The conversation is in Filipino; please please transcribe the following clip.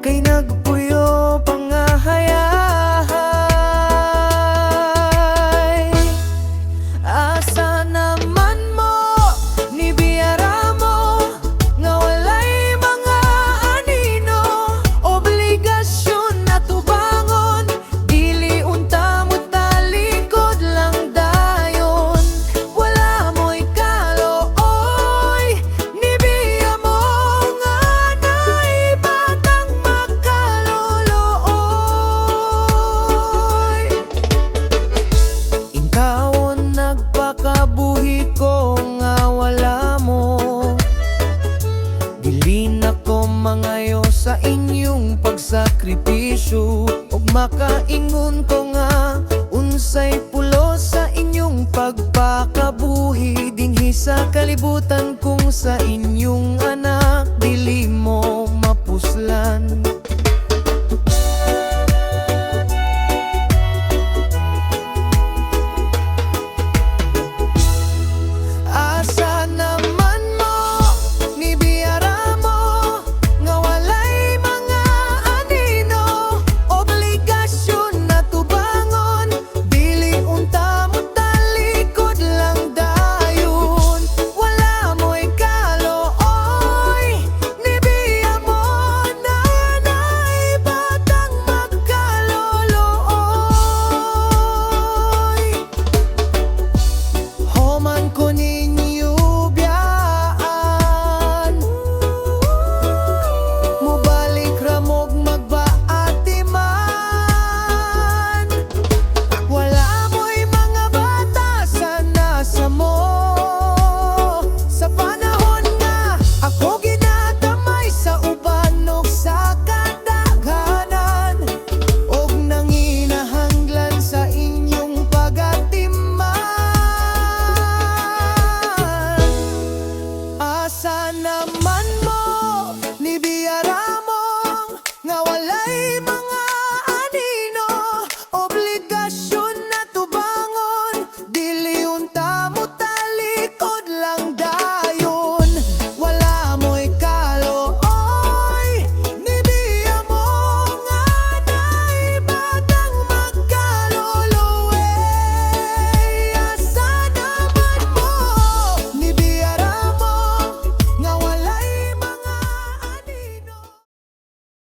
kay nagpuyo pangahayahay. Asa naman mo ni biyara mo nga walay mga anino, obligasyon na tubangon, dili unta mo talikod lang dayon. Wala mo'y kalooy ni biya mo nga nay batang makalulooy. Inkawon nagpakabuhi ko nga wala mo, dili na ko mangayo sa inyong pagsakripisyo, ug makaingon ko nga unsay pulo sa inyong pagpakabuhi dinhi sa kalibutan kung sa inyong anak dili mo mapuslan. Asa naman mo ni biyara mo nga walay mga anino, obligasyon na tubangon, dili unta mo talikod lang dayon. Wala mo'y kalooy ni biya mo nanay batang magkalulooy. Homan ko ninyo biyaan, mubalik ramog magbaati man. Wala mo'y mga bata sa nasa mo, sa panahon nga ako ginatamay sa uban ug sa kadaghanan, og nanginahanglan sa inyong pagatiman. Asa naman mo